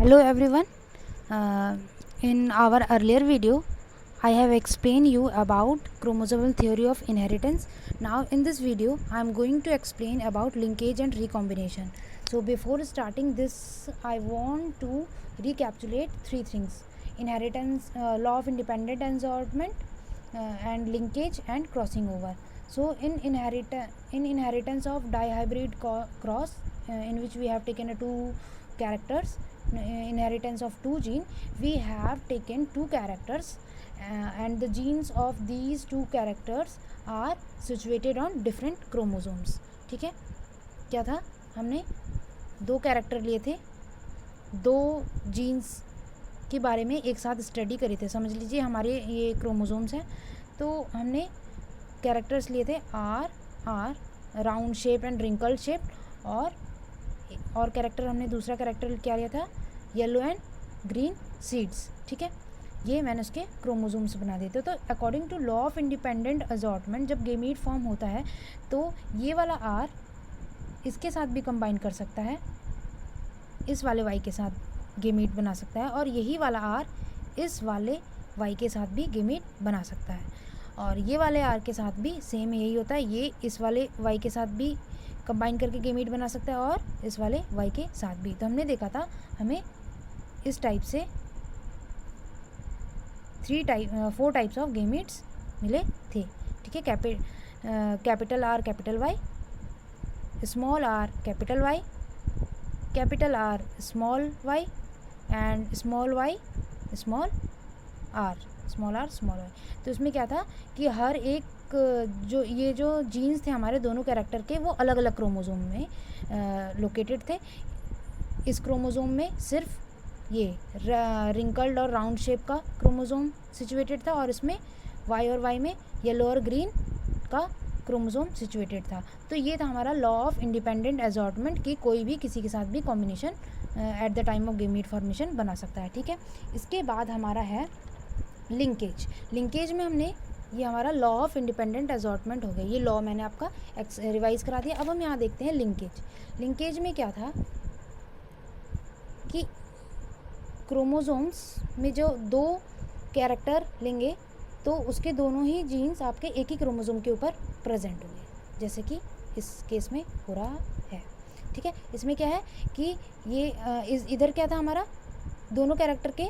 Hello everyone. In our earlier video, I have explained you about chromosomal theory of inheritance. Now in this video, I am going to explain about linkage and recombination. So before starting this, I want to recapitulate three things: inheritance, law of independent assortment, and linkage and crossing over. So in inheritance of dihybrid cross, in which we have taken two characters, inheritance of two gene, we have taken two characters, and the genes of these two characters are situated on different chromosomes. ठीक है, क्या था, हमने दो character लिए थे, दो jeans के बारे में एक साथ स्टडी करी थे. समझ लीजिए हमारे ये क्रोमोसोम्स हैं, तो हमने कैरेक्टर्स लिए थे R round shape and wrinkle shape, और कैरेक्टर हमने दूसरा कैरेक्टर क्या लिया था, येलो एंड ग्रीन सीड्स. ठीक है, ये मैंने उसके क्रोमोसोम्स बना देते. तो according to law of independent assortment जब गेमीट फॉर्म होता है तो ये वाला आर इसके साथ भी कंबाइन कर सकता है, इस वाले वाई के साथ गेमीट बना सकता है, और यही वाला आर इस वाले वाई के साथ भी गेमीट बना सकता है, और ये वाले आर के साथ भी सेम यही होता है. ये इस वाले वाई के साथ भी कंबाइन करके गेमीट बना सकता है और इस वाले वाई के साथ भी. तो हमने देखा था हमें इस टाइप से फोर टाइप्स ऑफ गेमीट्स मिले थे. ठीक है, capital R capital Y, small R capital Y, capital R small Y, and small Y small R, small R small Y. तो इसमें क्या था कि हर एक जो जीन्स थे हमारे दोनों कैरेक्टर के, वो अलग अलग क्रोमोसोम में लोकेटेड थे. इस क्रोमोसोम में सिर्फ ये रिंकल्ड और राउंड शेप का क्रोमोसोम सिचुएटेड था, और इसमें वाई और वाई में येलो और ग्रीन का क्रोमोसोम सिचुएटेड था. तो ये था हमारा लॉ ऑफ इंडिपेंडेंट असॉर्टमेंट कि कोई भी किसी के साथ भी combination at the time of gamete formation बना सकता है. ठीक है, इसके बाद हमारा है लिंकेज. लिंकेज में हमने ये हमारा लॉ ऑफ इंडिपेंडेंट असॉर्टमेंट हो गया, ये लॉ मैंने आपका रिवाइज करा दिया. अब हम यहाँ देखते हैं लिंकेज. लिंकेज में क्या था कि क्रोमोसोम्स में जो दो कैरेक्टर लेंगे तो उसके दोनों ही जीन्स आपके एक ही क्रोमोसोम के ऊपर प्रेजेंट होंगे, जैसे कि इस केस में हो रहा है. ठीक है, इसमें क्या है कि ये इधर क्या था, हमारा दोनों कैरेक्टर के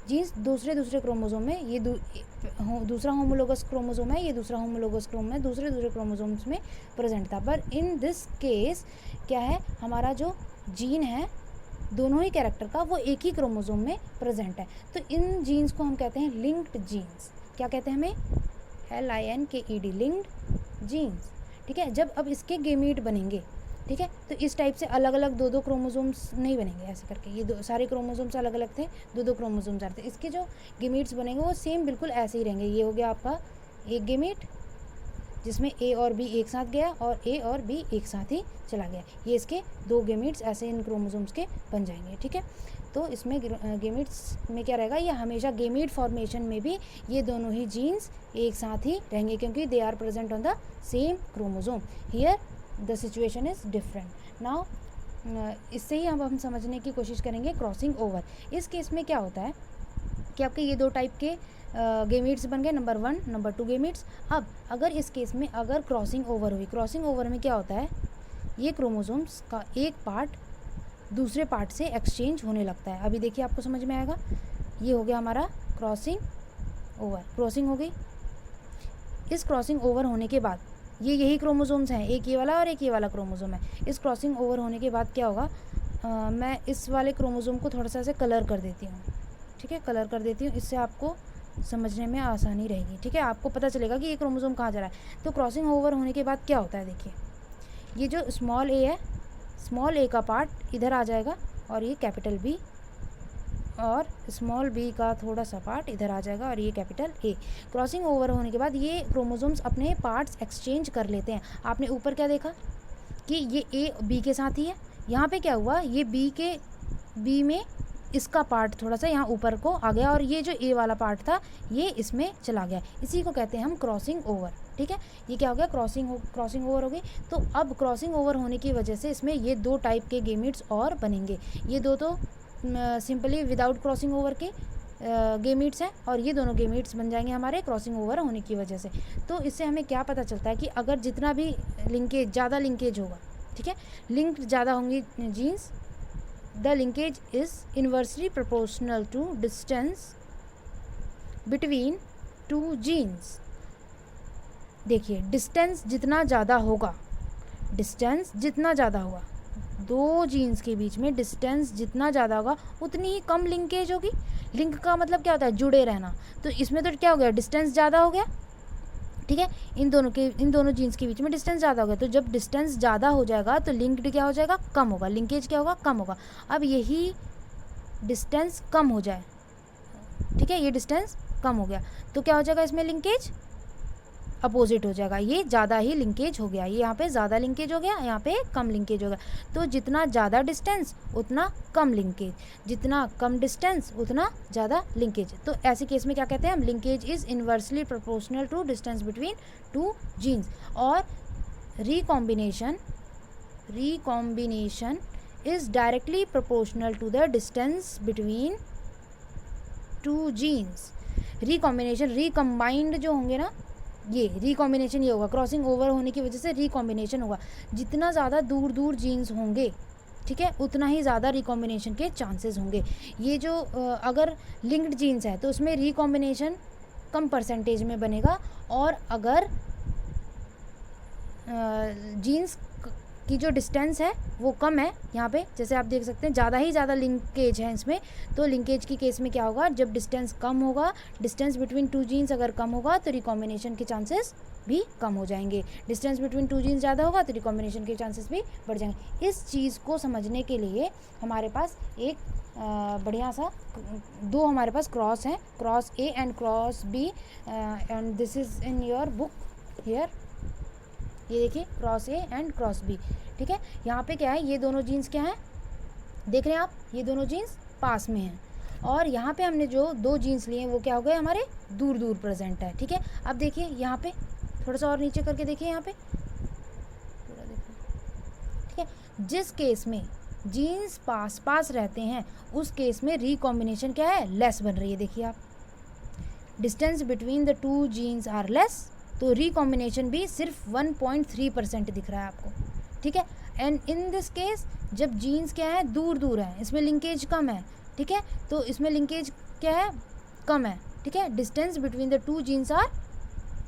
जीन्स दूसरे क्रोमोसोम में, ये दूसरा होमोलोगस क्रोमोसोम है, ये दूसरा होमोलोगस क्रोमोसोम है, दूसरे क्रोमोसोम्स में प्रेजेंट था. पर इन दिस केस क्या है, हमारा जो जीन है दोनों ही कैरेक्टर का वो एक ही क्रोमोसोम में प्रेजेंट है. तो इन जीन्स को हम कहते हैं लिंक्ड जीन्स. क्या कहते हैं हमें, LINKED, लिंक्ड जीन्स. ठीक है, जब अब इसके गेमीट बनेंगे, ठीक है, तो इस टाइप से अलग अलग दो क्रोमोसोम्स नहीं बनेंगे ऐसे करके. ये सारे क्रोमोसोम्स अलग अलग थे, दो क्रोमोसोम्स आ रहे थे. इसके जो गेमीट्स बनेंगे वो सेम बिल्कुल ऐसे ही रहेंगे. ये हो गया आपका एक गेमीट जिसमें ए और बी एक साथ गया और ए और बी एक साथ ही चला गया. ये इसके दो गेमीट्स ऐसे इन क्रोमोसोम्स के बन जाएंगे. ठीक है, तो इसमें गेमीट्स में क्या रहेगा, ये हमेशा गेमीट फॉर्मेशन में भी ये दोनों ही जीन्स एक साथ ही रहेंगे क्योंकि they are present on the same chromosome. Here the situation is different. Now इससे ही हम समझने की कोशिश करेंगे क्रॉसिंग ओवर. इस केस में क्या होता है कि आपके ये दो टाइप के गेमीट्स बन गए, नंबर 1 नंबर 2 गेमीट्स. अब अगर इस केस में अगर क्रॉसिंग ओवर हुई, क्रॉसिंग ओवर में क्या होता है, ये क्रोमोसोम्स का एक पार्ट दूसरे पार्ट से एक्सचेंज होने लगता है. अभी देखिए आपको समझ में आएगा. ये हो गया हमारा क्रॉसिंग ओवर, क्रॉसिंग हो गई. इस क्रॉसिंग ओवर होने के बाद ये यही क्रोमोसोम्स हैं, एक ये वाला और एक ये वाला क्रोमोसोम है. इस क्रॉसिंग ओवर होने के बाद क्या होगा, मैं इस वाले क्रोमोसोम को थोड़ा सा ऐसे कलर कर देती हूँ. ठीक है, कलर कर देती हूँ, इससे आपको समझने में आसानी रहेगी. ठीक है, आपको पता चलेगा कि ये क्रोमोसोम कहाँ जा रहा है. तो क्रॉसिंग ओवर होने के बाद क्या होता है, देखिए ये जो स्मॉल ए है, स्मॉल ए का पार्ट इधर आ जाएगा, और ये कैपिटल बी, और स्मॉल बी का थोड़ा सा पार्ट इधर आ जाएगा, और ये कैपिटल ए. क्रॉसिंग ओवर होने के बाद ये क्रोमोसोम्स अपने पार्ट्स एक्सचेंज कर लेते हैं. आपने ऊपर क्या देखा कि ये ए बी के साथ ही है. यहाँ पे क्या हुआ, ये बी में इसका पार्ट थोड़ा सा यहाँ ऊपर को आ गया, और ये जो ए वाला पार्ट था ये इसमें चला गया. इसी को कहते हैं हम क्रॉसिंग ओवर. ठीक है, ये क्या हो गया, क्रॉसिंग ओवर हो गई. तो अब क्रॉसिंग ओवर होने की वजह से इसमें ये दो टाइप के गेमीट्स और बनेंगे. ये दो तो सिंपली विदाउट क्रॉसिंग ओवर के गेमीट्स हैं, और ये दोनों गेमीट्स बन जाएंगे हमारे क्रॉसिंग ओवर होने की वजह से। तो इससे हमें क्या पता चलता है कि अगर जितना भी लिंकेज, ज़्यादा लिंकेज होगा, ठीक है, लिंक्ड ज़्यादा होंगी genes, the linkage is inversely proportional to distance between two genes. देखिए, डिस्टेंस जितना ज़्यादा होगा, डिस्टेंस जितना ज़्यादा होगा, दो जीन्स के बीच में डिस्टेंस जितना ज़्यादा होगा उतनी ही कम लिंकेज होगी। लिंक का मतलब क्या होता है? जुड़े रहना। तो इसमें तो क्या हो गया? डिस्टेंस ज़्यादा हो गया, ठीक है, इन दोनों जीन्स के बीच में डिस्टेंस ज़्यादा हो गया। तो जब डिस्टेंस ज़्यादा हो जाएगा तो लिंक्ड क्या हो जाएगा? कम होगा। लिंकेज क्या होगा? कम होगा। अब यही डिस्टेंस कम हो जाए, ठीक है, ये डिस्टेंस कम हो गया तो क्या हो जाएगा? इसमें लिंकेज अपोजिट हो जाएगा, ये ज़्यादा ही लिंकेज हो गया, ये यहाँ पे ज़्यादा लिंकेज हो गया, यहाँ पे कम लिंकेज हो गया। तो जितना ज़्यादा डिस्टेंस उतना कम लिंकेज, जितना कम डिस्टेंस उतना ज़्यादा लिंकेज। तो ऐसे केस में क्या कहते हैं हम? Linkage is inversely proportional to distance between two genes. और recombination is directly proportional to the distance between two genes. Recombination, recombined जो होंगे ना, ये रिकॉम्बिनेशन ये होगा, क्रॉसिंग ओवर होने की वजह से रिकॉम्बिनेशन होगा। जितना ज़्यादा दूर दूर जीन्स होंगे, ठीक है, उतना ही ज़्यादा रिकॉम्बिनेशन के चांसेस होंगे। ये जो अगर लिंक्ड जीन्स है तो उसमें रिकॉम्बिनेशन कम परसेंटेज में बनेगा, और अगर जीन्स की जो डिस्टेंस है वो कम है, यहाँ पे जैसे आप देख सकते हैं ज़्यादा लिंकेज है इसमें, तो लिंकेज की केस में क्या होगा? जब डिस्टेंस कम होगा, डिस्टेंस बिटवीन टू जीन्स अगर कम होगा तो रिकॉम्बिनेशन के चांसेस भी कम हो जाएंगे। डिस्टेंस बिटवीन टू जीन्स ज़्यादा होगा तो रिकॉम्बिनेशन के चांसेस भी बढ़ जाएंगे। इस चीज़ को समझने के लिए हमारे पास एक बढ़िया सा दो हमारे पास क्रॉस हैं, cross A and cross B, and this is in your book here. ये देखिए, cross A and cross B, ठीक है। यहाँ पे क्या है? ये दोनों जीन्स क्या हैं? देख रहे हैं आप, ये दोनों जीन्स पास में हैं, और यहाँ पे हमने जो दो जीन्स लिए हैं वो क्या हो गए? हमारे दूर दूर प्रेजेंट है, ठीक है। अब देखिए यहाँ पे थोड़ा सा और नीचे करके देखिए, यहाँ पे पूरा देखिए, ठीक है। जिस केस में जीन्स पास पास रहते हैं उस केस में रिकॉम्बिनेशन क्या है? लेस बन रही है। देखिए आप, distance between the two genes are less, तो रिकॉम्बिनेशन भी सिर्फ 1.3% दिख रहा है आपको, ठीक है। एंड इन दिस केस जब जीन्स क्या है? दूर दूर है, इसमें लिंकेज कम है, ठीक है, तो इसमें लिंकेज क्या है? कम है, ठीक है। Distance between the two genes are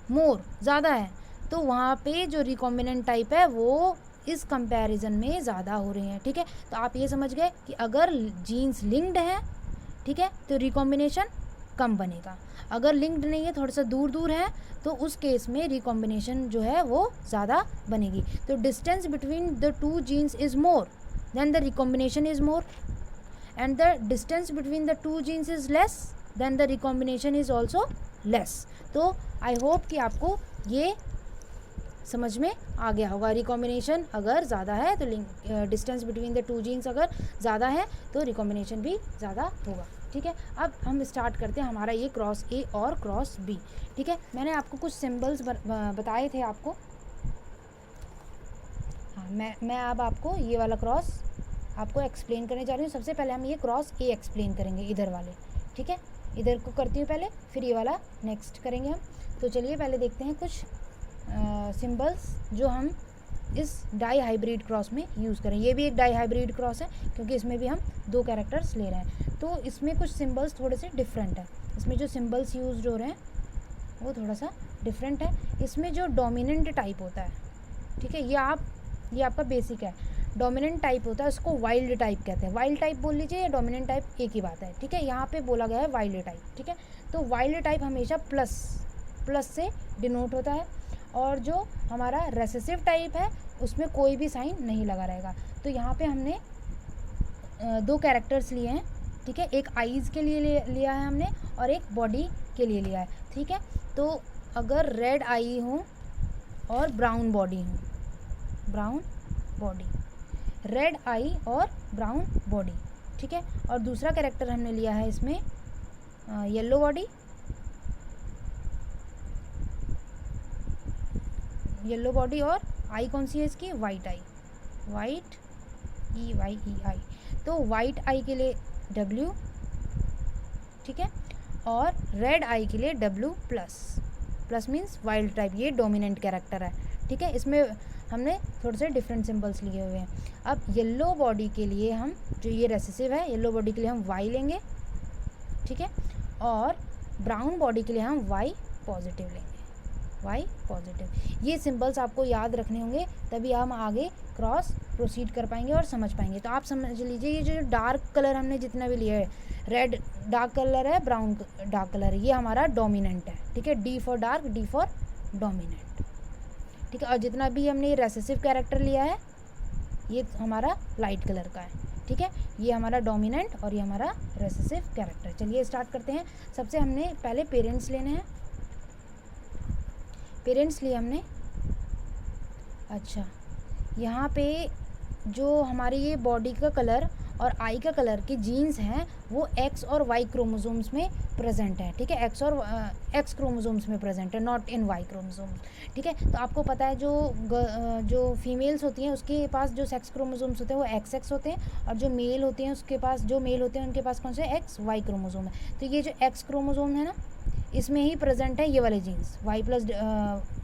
more, ज़्यादा है, तो वहाँ पे जो रिकॉम्बिनेंट टाइप है वो इस कंपैरिजन में ज़्यादा हो रही हैं, ठीक है। तो आप ये समझ गए कि अगर जीन्स लिंक्ड है, ठीक है, तो रिकॉम्बिनेशन कम बनेगा। अगर लिंक्ड नहीं है, थोड़ा सा दूर दूर है, तो उस केस में रिकॉम्बिनेशन जो है वो ज़्यादा बनेगी। तो distance between the two genes is more than the recombination is more, and the distance between the two genes is less than the recombination is also less. तो आई होप कि आपको ये समझ में आ गया होगा। रिकॉम्बिनेशन अगर ज़्यादा है तो distance between the two genes अगर ज़्यादा है तो रिकॉम्बिनेशन भी ज़्यादा होगा, ठीक है। अब हम स्टार्ट करते हैं हमारा ये क्रॉस ए और क्रॉस बी, ठीक है। मैंने आपको कुछ सिंबल्स बताए थे आपको, हाँ, मैं अब आपको ये वाला क्रॉस आपको एक्सप्लेन करने जा रही हूँ। सबसे पहले हम ये क्रॉस ए एक्सप्लेन करेंगे, इधर वाले, ठीक है। इधर को करती हूँ पहले, फिर ये वाला नेक्स्ट करेंगे हम। तो चलिए पहले देखते हैं कुछ सिंबल्स जो हम इस डाई हाइब्रिड क्रॉस में यूज़ करें। ये भी एक डाई हाइब्रिड क्रॉस है क्योंकि इसमें भी हम दो कैरेक्टर्स ले रहे हैं, तो इसमें कुछ सिंबल्स थोड़े से डिफरेंट है। इसमें जो सिंबल्स यूज हो रहे हैं वो थोड़ा सा डिफरेंट है। इसमें जो डोमिनेंट टाइप होता है, ठीक है, ये आपका बेसिक है। डोमिनेंट टाइप होता है, उसको वाइल्ड टाइप कहते हैं। वाइल्ड टाइप बोल लीजिए या डोमिनेंट टाइप एक ही बात है, ठीक है। यहाँ पे बोला गया है वाइल्ड टाइप, ठीक है। तो वाइल्ड टाइप हमेशा प्लस से डिनोट होता है, और जो हमारा रेसेसिव टाइप है उसमें कोई भी साइन नहीं लगा रहेगा। तो यहाँ पे हमने दो कैरेक्टर्स लिए हैं, ठीक है। एक आईज़ के लिए लिया है हमने और एक बॉडी के लिए लिया है, ठीक है। तो अगर रेड आई हो और ब्राउन बॉडी हो, ब्राउन बॉडी, रेड आई और ब्राउन बॉडी, ठीक है। और दूसरा कैरेक्टर हमने लिया है इसमें येलो बॉडी, येलो बॉडी, और आई कौन सी है इसकी? वाइट आई, वाइट ई वाई ई आई। तो वाइट आई के लिए W, ठीक है, और रेड आई के लिए W plus, plus means wild type, ये डोमिनेंट कैरेक्टर है, ठीक है। इसमें हमने थोड़े से डिफरेंट सिंबल्स लिए हुए हैं। अब येलो बॉडी के लिए हम, जो ये रेसेसिव है, येलो बॉडी के लिए हम Y लेंगे, ठीक है, और ब्राउन बॉडी के लिए हम Y पॉजिटिव लेंगे, Y पॉजिटिव। ये सिंबल्स आपको याद रखने होंगे, तभी हम आगे क्रॉस प्रोसीड कर पाएंगे और समझ पाएंगे। तो आप समझ लीजिए, ये जो डार्क कलर हमने जितना भी लिया है, रेड डार्क कलर है, ब्राउन डार्क कलर है, ये हमारा डोमिनेंट है, ठीक है। D for dark, D for dominant, ठीक है। और जितना भी हमने रेसेसिव कैरेक्टर लिया है, ये हमारा लाइट कलर का है, ठीक है। ये हमारा डोमिनेंट और ये हमारा रेसेसिव कैरेक्टर। चलिए स्टार्ट करते हैं। सबसे हमने पहले पेरेंट्स लेने हैं। पेरेंट्स लिए हमने, अच्छा, यहाँ पे जो हमारी ये बॉडी का कलर और आई का कलर के जीन्स हैं वो X और Y क्रोमोसोम्स में प्रेजेंट है, ठीक है। X और X क्रोमोसोम्स में प्रेजेंट है, नॉट इन Y क्रोमोसोम्स, ठीक है। तो आपको पता है जो फीमेल्स होती हैं उसके पास जो सेक्स क्रोमोसोम्स होते हैं वो XX होते हैं, और जो मेल होते हैं उसके पास, जो मेल होते हैं उनके पास कौन से XY क्रोमोसोम है। तो ये जो X क्रोमोसोम है ना, इसमें ही प्रेजेंट है ये वाले genes Y plus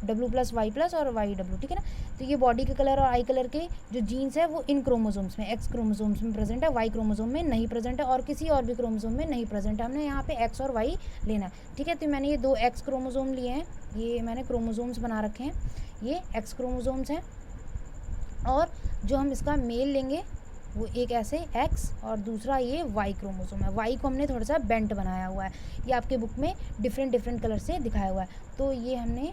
W plus Y plus और YW, ठीक है ना। तो ये बॉडी के कलर और आई कलर के जो जीन्स है वो इन क्रोमोसोम्स में, X क्रोमोसोम्स में प्रेजेंट है, Y क्रोमोसोम में नहीं प्रेजेंट है, और किसी और भी क्रोमोसोम में नहीं प्रेजेंट है। हमने यहाँ पे X और Y लेना है, ठीक है। तो मैंने ये 2 X क्रोमोसोम लिए हैं, ये मैंने क्रोमोसोम्स बना रखे हैं, ये X क्रोमोसोम्स हैं। और जो हम इसका मेल लेंगे वो एक ऐसे X और दूसरा ये Y क्रोमोसोम है। Y को हमने थोड़ा सा बेंट बनाया हुआ है, ये आपके बुक में डिफरेंट कलर से दिखाया हुआ है। तो ये हमने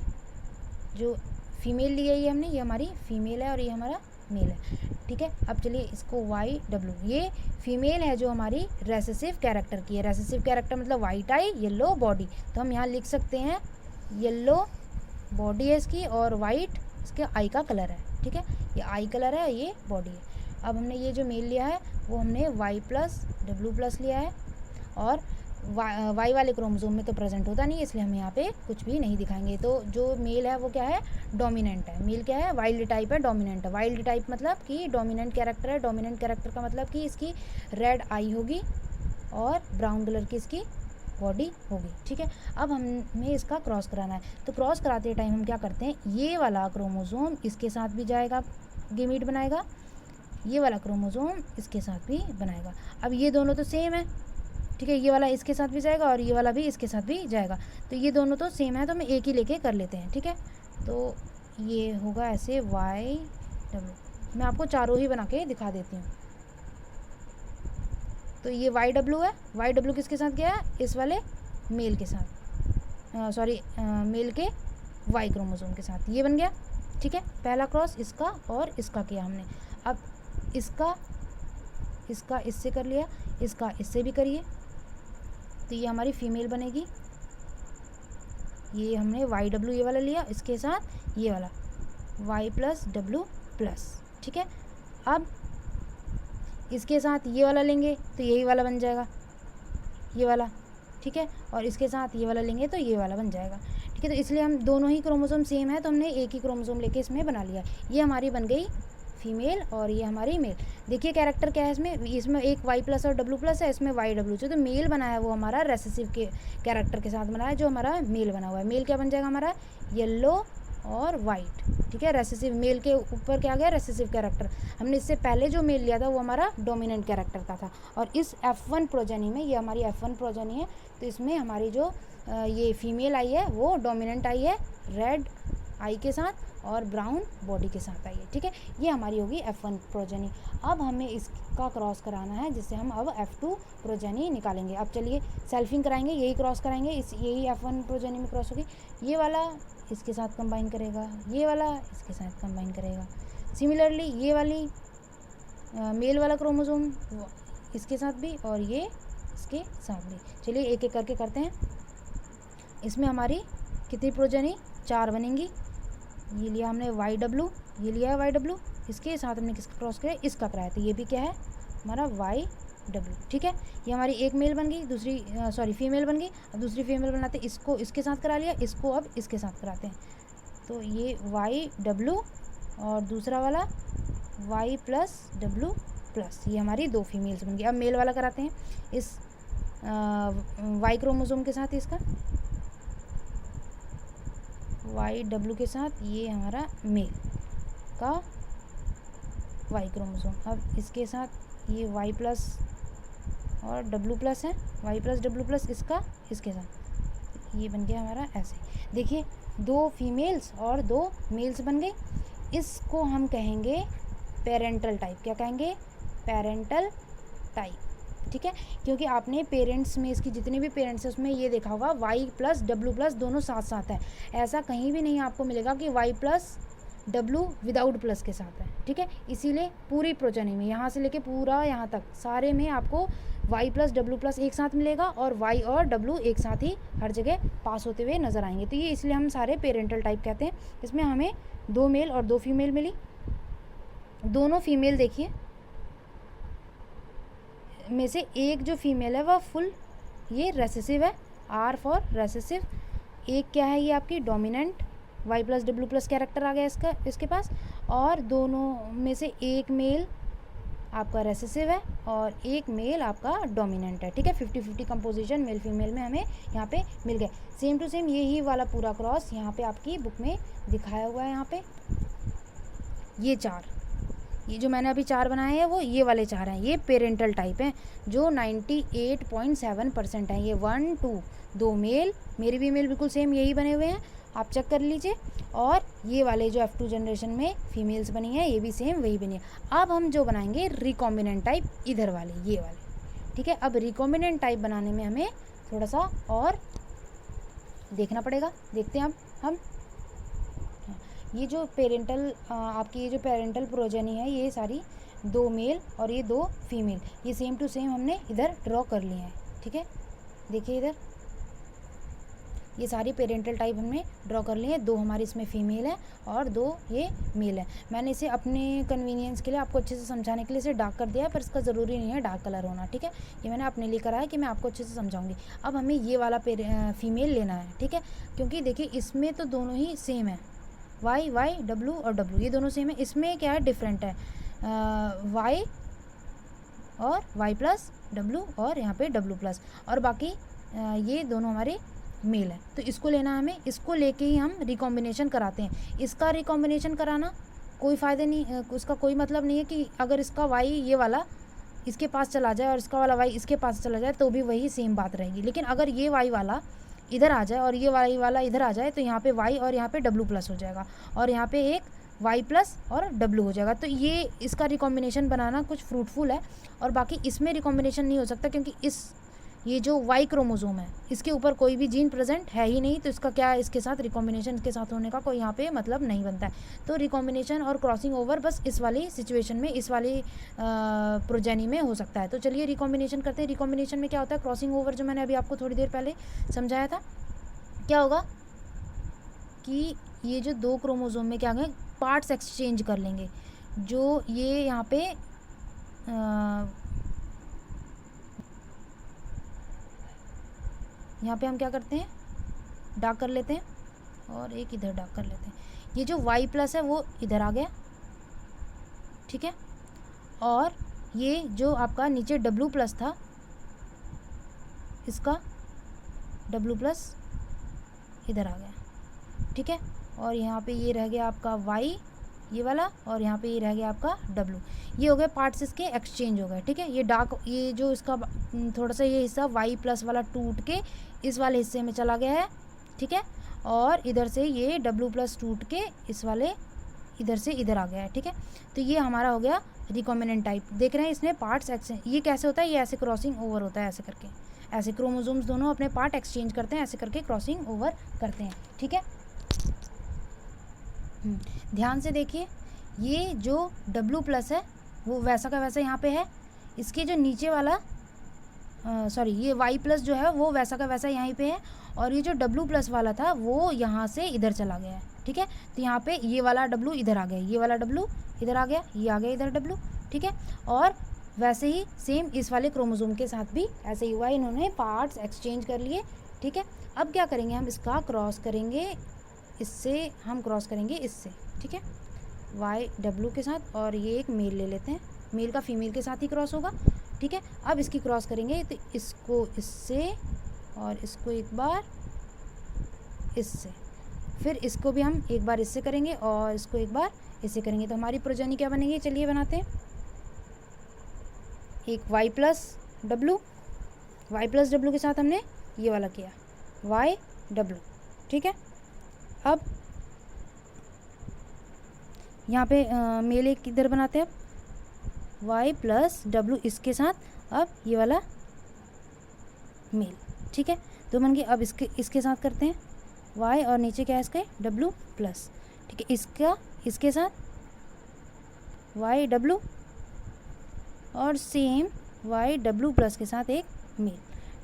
जो फीमेल ली है, ये हमने, ये हमारी फीमेल है और ये हमारा मेल है, ठीक है। अब चलिए इसको YW, ये फीमेल है जो हमारी रेसेसिव कैरेक्टर की है। रेसेसिव कैरेक्टर मतलब वाइट आई, येलो बॉडी। तो हम यहाँ लिख सकते हैं येलो बॉडी है इसकी और वाइट इसके आई का कलर है, ठीक है। ये आई कलर है, ये बॉडी है। अब हमने ये जो मेल लिया है वो हमने Y प्लस W प्लस लिया है, और Y वाले क्रोमोसोम में तो प्रेजेंट होता नहीं है, इसलिए हम यहाँ पे कुछ भी नहीं दिखाएंगे। तो जो मेल है वो क्या है, डोमिनेंट है। मेल क्या है, वाइल्ड टाइप है, डोमिनेंट है। वाइल्ड टाइप मतलब कि डोमिनेंट कैरेक्टर है। डोमिनेंट कैरेक्टर का मतलब कि इसकी रेड आई होगी और ब्राउन कलर की इसकी बॉडी होगी, ठीक है। अब हमें इसका क्रॉस कराना है। तो क्रॉस कराते टाइम हम क्या करते हैं, ये वाला क्रोमोसोम इसके साथ भी जाएगा, गेमीट बनाएगा, ये वाला क्रोमोसोम इसके साथ भी बनाएगा। अब ये दोनों तो सेम है, ठीक है, ये वाला इसके साथ भी जाएगा और ये वाला भी इसके साथ भी जाएगा। तो ये दोनों तो सेम है, तो हम एक ही लेके कर लेते हैं, ठीक है। तो ये होगा ऐसे YW, मैं आपको चारों ही बना के दिखा देती हूँ। तो ये YW है, YW किसके साथ गया, इस वाले मेल के साथ, सॉरी मेल के Y क्रोमोसोम के साथ, ये बन गया, ठीक है। पहला क्रॉस इसका और इसका किया हमने। अब इसका इससे कर लिया, इसका इससे भी करिए, तो ये हमारी फीमेल बनेगी। ये हमने YW ये वाला लिया, इसके साथ ये वाला Y प्लस W प्लस, ठीक है। अब इसके साथ ये वाला लेंगे तो यही वाला बन जाएगा, ये वाला, ठीक है। और इसके साथ ये वाला लेंगे तो ये वाला बन जाएगा, ठीक है। तो इसलिए हम दोनों ही क्रोमोसोम सेम है, तो हमने एक ही क्रोमोसोम लेके इसमें बना लिया। ये हमारी बन गई फीमेल और ये हमारी मेल। देखिए कैरेक्टर क्या है इसमें एक Y प्लस और W प्लस है, इसमें YW। जो तो मेल बनाया है वो हमारा रेसेसिव के कैरेक्टर के साथ बनाया, जो हमारा मेल बना हुआ है। मेल क्या बन जाएगा हमारा, येलो और वाइट, ठीक है। रेसेसिव मेल के ऊपर क्या गया, रेसेसिव कैरेक्टर। हमने इससे पहले जो मेल लिया था वो हमारा डोमिनेंट कैरेक्टर का था। और इस F1 प्रोजेनी में, ये हमारी F1 प्रोजेनी है, तो इसमें हमारी जो ये फीमेल आई है वो डोमिनेंट आई है, रेड आई के साथ और ब्राउन बॉडी के साथ आई है, ठीक है। ये हमारी होगी F1 प्रोजेनी। अब हमें इसका क्रॉस कराना है, जिससे हम अब F2 प्रोजेनी निकालेंगे। अब चलिए सेल्फिंग कराएंगे, यही क्रॉस कराएंगे, यही F1 प्रोजेनी में क्रॉस होगी। ये वाला इसके साथ कंबाइन करेगा, ये वाला इसके साथ कंबाइन करेगा। सिमिलरली ये वाली मेल वाला क्रोमोसोम इसके साथ भी और ये इसके साथ भी। चलिए एक एक करके करते हैं। इसमें हमारी कितनी प्रोजेनी, 4 बनेंगी। ये लिया हमने YW, ये लिया है YW, इसके साथ हमने किसका क्रॉस किया, इसका कराया, तो ये भी क्या है हमारा YW, ठीक है। ये हमारी एक मेल बन गई, दूसरी फीमेल बन गई। अब दूसरी फीमेल बनाते इसको इसके साथ करा लिया, इसको अब इसके साथ कराते हैं। तो ये YW और दूसरा वाला Y प्लस W प्लस, ये हमारी 2 फीमेल्स बन गई। अब मेल वाला कराते हैं इस वाई क्रोमोसोम के साथ, इसका वाई डब्ल्यू के साथ, ये हमारा मेल का वाई क्रोमोसोम। अब इसके साथ ये वाई प्लस और डब्ल्यू प्लस है, वाई प्लस डब्ल्यू प्लस इसका इसके साथ, ये बन गया हमारा ऐसे। देखिए 2 फीमेल्स और 2 मेल्स बन गए। इसको हम कहेंगे पेरेंटल टाइप। क्या कहेंगे? पेरेंटल टाइप, ठीक है। क्योंकि आपने पेरेंट्स में, इसकी जितने भी पेरेंट्स हैं उसमें ये देखा होगा वाई प्लस डब्ल्यू प्लस दोनों साथ साथ है। ऐसा कहीं भी नहीं आपको मिलेगा कि Y plus W without plus के साथ है, ठीक है। इसीलिए पूरी प्रोजेनी में यहाँ से लेके पूरा यहाँ तक सारे में आपको वाई प्लस डब्ल्यू प्लस एक साथ मिलेगा और वाई और डब्ल्यू एक साथ ही हर जगह पास होते हुए नज़र आएंगे। तो ये इसलिए हम सारे पेरेंटल टाइप कहते हैं। इसमें हमें 2 मेल और 2 फीमेल मिली। दोनों फीमेल देखिए में से एक जो फीमेल है वह फुल ये रेसेसिव है, आर फॉर रेसेसिव। एक क्या है, ये आपकी dominant Y plus W plus character आ गया इसके पास। और दोनों में से एक मेल आपका रेसेसिव है और एक मेल आपका डोमिनेंट है, ठीक है। 50-50 कंपोजिशन मेल फीमेल में हमें यहाँ पे मिल गए। सेम टू सेम यही वाला पूरा क्रॉस यहाँ पे आपकी बुक में दिखाया हुआ है। यहाँ पे ये 4, ये जो मैंने अभी 4 बनाए हैं वो ये वाले 4 हैं, ये पेरेंटल टाइप हैं जो 98.7% हैं। ये 1 2 2 मेल, मेरे भी मेल बिल्कुल सेम यही बने हुए हैं, आप चेक कर लीजिए। और ये वाले जो F2 जनरेशन में फीमेल्स बनी हैं ये भी सेम वही बनी है। अब हम जो बनाएंगे रिकॉम्बिनेंट टाइप, इधर वाले ये वाले, ठीक है। अब रिकॉम्बिनेंट टाइप बनाने में हमें थोड़ा सा और देखना पड़ेगा। देखते हैं अब हम ये जो पेरेंटल आपकी ये जो पेरेंटल प्रोजेनी है ये सारी 2 मेल और ये 2 फीमेल, ये सेम टू सेम हमने इधर ड्रॉ कर लिए हैं, ठीक है। देखिए इधर ये सारी पेरेंटल टाइप हमने ड्रॉ कर लिए हैं। 2 हमारी इसमें फीमेल है और 2 ये मेल है। मैंने इसे अपने कन्वीनियंस के लिए आपको अच्छे से समझाने के लिए इसे डार्क कर दिया है, पर इसका ज़रूरी नहीं है डार्क कलर होना, ठीक है। ये मैंने अपने लिए करा है कि मैं आपको अच्छे से समझाऊंगी। अब हमें ये वाला फीमेल लेना है, ठीक है। क्योंकि देखिए इसमें तो दोनों ही सेम है, वाई वाई डब्ल्यू और डब्ल्यू ये दोनों सेम है। इसमें क्या है डिफरेंट है, वाई और वाई प्लस डब्ल्यू और यहाँ पे डब्ल्यू प्लस, और बाकी ये दोनों हमारे मेल है। तो इसको लेना है हमें, इसको लेके ही हम रिकॉम्बिनेशन कराते हैं। इसका रिकॉम्बिनेशन कराना कोई फ़ायदा नहीं, उसका कोई मतलब नहीं है कि अगर इसका वाई ये वाला इसके पास चला जाए और इसका वाला वाई इसके पास चला जाए तो भी वही सेम बात रहेगी। लेकिन अगर ये वाई वाला इधर आ जाए और ये वाई वाला इधर आ जाए तो यहाँ पे वाई और यहाँ पे डब्ल्यू प्लस हो जाएगा और यहाँ पे एक वाई प्लस और डब्ल्यू हो जाएगा। तो ये इसका रिकॉम्बिनेशन बनाना कुछ फ्रूटफुल है। और बाकी इसमें रिकॉम्बिनेशन नहीं हो सकता क्योंकि ये जो वाई क्रोमोसोम है इसके ऊपर कोई भी जीन प्रेजेंट है ही नहीं, तो इसका क्या इसके साथ रिकॉम्बिनेशन के साथ होने का कोई यहाँ पे मतलब नहीं बनता है। तो रिकॉम्बिनेशन और क्रॉसिंग ओवर बस इस वाली सिचुएशन में, इस वाली प्रोजेनी में हो सकता है। तो चलिए रिकॉम्बिनेशन करते हैं। रिकॉम्बिनेशन में क्या होता है, क्रॉसिंग ओवर जो मैंने अभी आपको थोड़ी देर पहले समझाया था, क्या होगा कि ये जो 2 क्रोमोसोम में क्या होंगे, पार्ट्स एक्सचेंज कर लेंगे। जो ये यहाँ पे हम क्या करते हैं, डार्क कर लेते हैं और एक इधर डार्क कर लेते हैं। ये जो वाई प्लस है वो इधर आ गया, ठीक है। और ये जो आपका नीचे डब्ल्यू प्लस था इसका डब्ल्यू प्लस इधर आ गया, ठीक है। और यहाँ पे ये रह गया आपका वाई ये वाला और यहाँ पे ये रह गया आपका डब्ल्यू। ये हो गए पार्ट्स इसके एक्सचेंज हो गए, ठीक है। ये डार्क, ये जो इसका थोड़ा सा ये हिस्सा वाई प्लस वाला टूट के इस वाले हिस्से में चला गया है, ठीक है। और इधर से ये डब्ल्यू प्लस टूट के इस वाले इधर से इधर आ गया है, ठीक है। तो ये हमारा हो गया रिकॉम्बिनेंट टाइप। देख रहे हैं इसने पार्ट्स एक्सचेंज, ये कैसे होता है, ये ऐसे क्रॉसिंग ओवर होता है, ऐसे करके, ऐसे क्रोमोसोम्स दोनों अपने पार्ट एक्सचेंज करते हैं, ऐसे करके क्रॉसिंग ओवर करते हैं, ठीक है। ध्यान से देखिए, ये जो डब्ल्यू प्लस है वो वैसा का वैसा यहाँ पे है। इसके जो नीचे वाला ये वाई प्लस जो है वो वैसा का वैसा यहीं पे है। और ये जो डब्ल्यू प्लस वाला था वो यहाँ से इधर चला गया है, ठीक है। तो यहाँ पे ये वाला डब्ल्यू इधर आ गया, ये वाला डब्ल्यू इधर आ गया, ये आ गया इधर डब्ल्यू, ठीक है। और वैसे ही सेम इस वाले क्रोमोसोम के साथ भी ऐसे ही हुआ, इन्होंने पार्ट्स एक्सचेंज कर लिए, ठीक है। अब क्या करेंगे, हम इसका क्रॉस करेंगे, इससे हम क्रॉस करेंगे इससे, ठीक है, वाई डब्ल्यू के साथ। और ये एक मेल ले लेते हैं, मेल का फीमेल के साथ ही क्रॉस होगा, ठीक है। अब इसकी क्रॉस करेंगे तो इसको इससे और इसको एक बार इससे, फिर इसको भी हम एक बार इससे करेंगे और इसको एक बार इससे करेंगे, तो हमारी प्रोजेनी क्या बनेगी, चलिए बनाते हैं। एक y प्लस डब्लू के साथ हमने ये वाला किया y डब्लू, ठीक है। अब यहाँ पे मेल एक इधर बनाते हैं, अब y प्लस डब्लू इसके साथ अब ये वाला मेल, ठीक है। तो बन गए। अब इसके साथ करते हैं y और नीचे क्या है इसके w प्लस, ठीक है। इसके साथ y डब्लू और सेम y डब्लू प्लस के साथ एक मेल,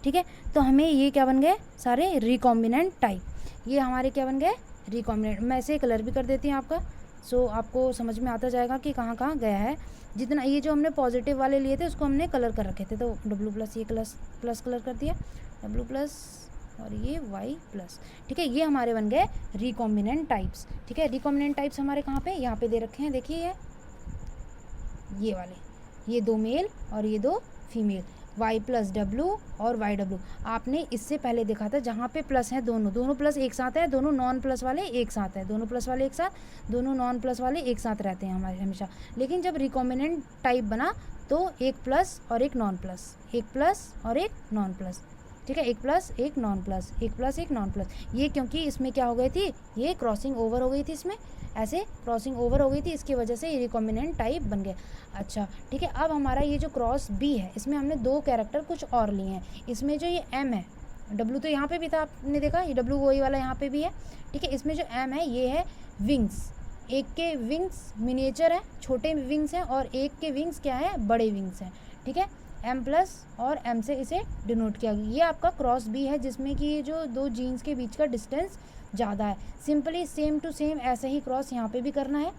ठीक है। तो हमें ये क्या बन गए, सारे रिकॉम्बिनेंट टाइप, ये हमारे क्या बन गए, रिकॉम्बिनेंट। मैं ऐसे कलर भी कर देती हूँ आपका, सो आपको समझ में आता जाएगा कि कहाँ कहाँ गया है। जितना ये जो हमने पॉजिटिव वाले लिए थे उसको हमने कलर कर रखे थे, तो W प्लस ये प्लस कलर कर दिया, W प्लस और ये Y प्लस, ठीक है। ये हमारे बन गए रिकॉम्बिनेंट टाइप्स, ठीक है। रिकॉम्बिनेंट टाइप्स हमारे कहाँ पे, यहाँ पे दे रखे हैं, देखिए ये वाले, ये 2 मेल और ये 2 फीमेल, y प्लस डब्लू और y डब्लू। आपने इससे पहले देखा था जहाँ पे प्लस है दोनों प्लस एक साथ है, दोनों नॉन प्लस वाले एक साथ है, दोनों प्लस वाले एक साथ, दोनों नॉन प्लस वाले एक साथ रहते हैं हमारे हमेशा। लेकिन जब रिकॉम्बिनेंट टाइप बना तो एक प्लस और एक नॉन प्लस, एक प्लस और एक नॉन प्लस, ठीक है। एक प्लस एक नॉन प्लस, एक प्लस एक नॉन प्लस, ये क्योंकि इसमें क्या हो गई थी, ये क्रॉसिंग ओवर हो गई थी, इसमें ऐसे क्रॉसिंग ओवर हो गई थी, इसकी वजह से ये रिकॉम्बिनेंट टाइप बन गए। अच्छा, ठीक है। अब हमारा ये जो क्रॉस बी है, इसमें हमने 2 कैरेक्टर कुछ और लिए हैं। इसमें जो ये एम है, डब्लू तो यहाँ पे भी था, आपने देखा ये डब्लू वही वाला यहाँ पे भी है, ठीक है। इसमें जो एम है ये है विंग्स, एक के विंग्स मिनिएचर है, छोटे विंग्स हैं, और एक के विंग्स क्या है, बड़े विंग्स हैं, ठीक है। एम प्लस और एम से इसे डिनोट किया गया। ये आपका क्रॉस बी है जिसमें कि ये जो 2 जीन्स के बीच का डिस्टेंस ज़्यादा है। सिंपली सेम टू सेम ऐसे ही क्रॉस यहाँ पे भी करना है,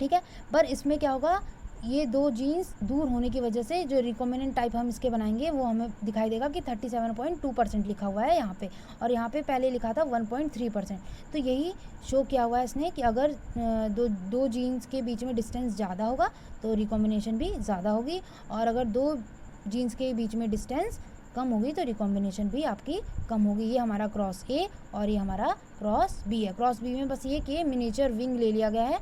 ठीक है। पर इसमें क्या होगा, ये 2 जीन्स दूर होने की वजह से जो रिकॉम्बिनेंट टाइप हम इसके बनाएंगे वो हमें दिखाई देगा कि 37.2% लिखा हुआ है यहाँ पे, और यहाँ पे पहले लिखा था 1.3%। तो यही शो किया हुआ है इसने कि अगर दो जीन्स के बीच में डिस्टेंस ज़्यादा होगा तो रिकॉम्बिनेशन भी ज़्यादा होगी, और अगर 2 जीन्स के बीच में डिस्टेंस कम होगी तो रिकॉम्बिनेशन भी आपकी कम होगी। ये हमारा क्रॉस ए और ये हमारा क्रॉस बी है। क्रॉस बी में बस ये कि मिनिएचर विंग ले लिया गया है,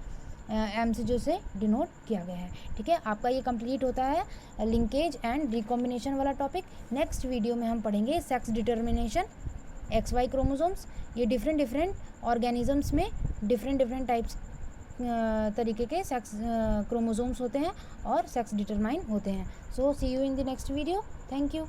एम से जो से डिनोट किया गया है, ठीक है। आपका ये कंप्लीट होता है लिंकेज एंड रिकॉम्बिनेशन वाला टॉपिक। नेक्स्ट वीडियो में हम पढ़ेंगे सेक्स डिटर्मिनेशन, XY क्रोमोसोम्स। ये डिफरेंट ऑर्गेनिजम्स में डिफरेंट टाइप्स तरीके के सेक्स क्रोमोसोम्स होते हैं और सेक्स डिटरमाइन होते हैं। So see you in the next video. Thank you.